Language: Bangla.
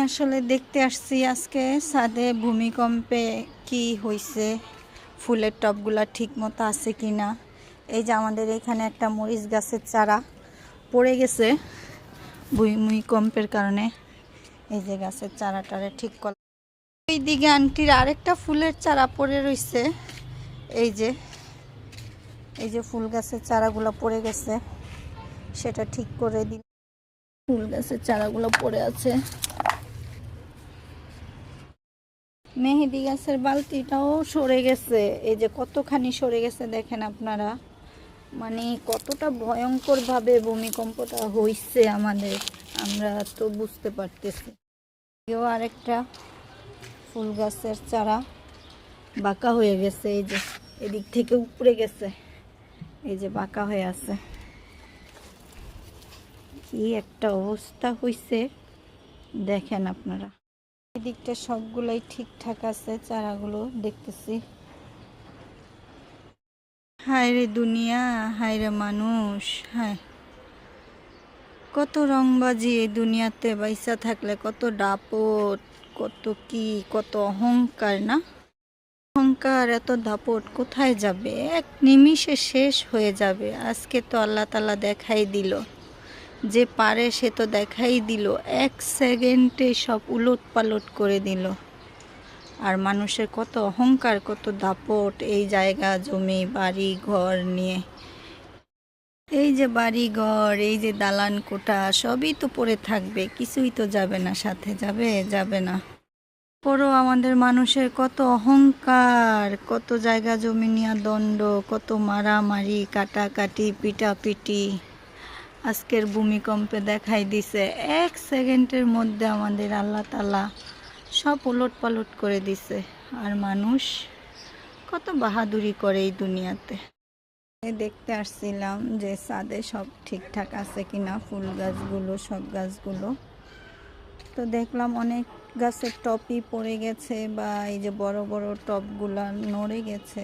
আসলে দেখতে আসছি আজকে ছাদে ভূমিকম্পে কি হয়েছে, ফুলের টবগুলা ঠিক মতো আছে কি না। এই যে আমাদের এখানে একটা মরিচ গাছের চারা পড়ে গেছে ভূমিকম্পের কারণে। এই যে গাছের চারাটারে ঠিক কর। এই দিকে আন্টির আরেকটা ফুলের চারা পড়ে রয়েছে। এই যে ফুল গাছের চারাগুলো পড়ে গেছে, সেটা ঠিক করে দিল। ফুল গাছের চারাগুলো পড়ে আছে। মেহেদি গাছের বালতিটাও সরে গেছে। এই যে কতখানি সরে গেছে দেখেন আপনারা, মানে কতটা ভয়ঙ্কর ভাবে ভূমিকম্পটা হইছে আমাদের, আমরা তো বুঝতে পারতেছি। কেউ আরেকটা ফুল গাছের চারা বাঁকা হয়ে গেছে, এই যে এদিক থেকে উপরে গেছে, এই যে বাঁকা হয়ে আছে। কি একটা অবস্থা হইছে দেখেন আপনারা। এদিকটা সবগুলাই ঠিকঠাক আছে, চারাগুলো দেখতেছি। হায় রে দুনিয়া, হায় রে মানুষ, হায় কত রংবাজি এই দুনিয়াতে বাইসা থাকলে, কত দাপট, কত কি, কত অহংকার না। অহংকার এত দাপট কোথায় যাবে? এক নিমিষে শেষ হয়ে যাবে। আজকে তো আল্লাহ তাআলা দেখাই দিল, যে পারে সে তো দেখাই দিল, এক সেকেন্ডে সব উলট পালট করে দিল। আর মানুষের কত অহংকার, কত দাপট এই জায়গা জমি বাড়ি ঘর নিয়ে। এই যে বাড়ি ঘর, এই যে দালান কোঠা, সবই তো পড়ে থাকবে, কিছুই তো যাবে না, সাথে যাবে না। পরও আমাদের মানুষের কত অহংকার, কত জায়গা জমি নিয়ে দ্বন্দ্ব, কত মারামারি কাটাকাটি পিটাপিটি। আজকের ভূমিকম্পে দেখাই দিছে এক সেকেন্ডের মধ্যে আমাদের আল্লাহ তাআলা সব উলট পালট করে দিছে। আর মানুষ কত বাহাদুরি করে এই দুনিয়াতে। দেখতে আসছিলাম যে ছাদে সব ঠিকঠাক আছে কিনা, ফুল গাছগুলো, সব গাছগুলো। তো দেখলাম অনেক গাছের টপই পড়ে গেছে, বা এই যে বড় বড় টপগুলা নড়ে গেছে।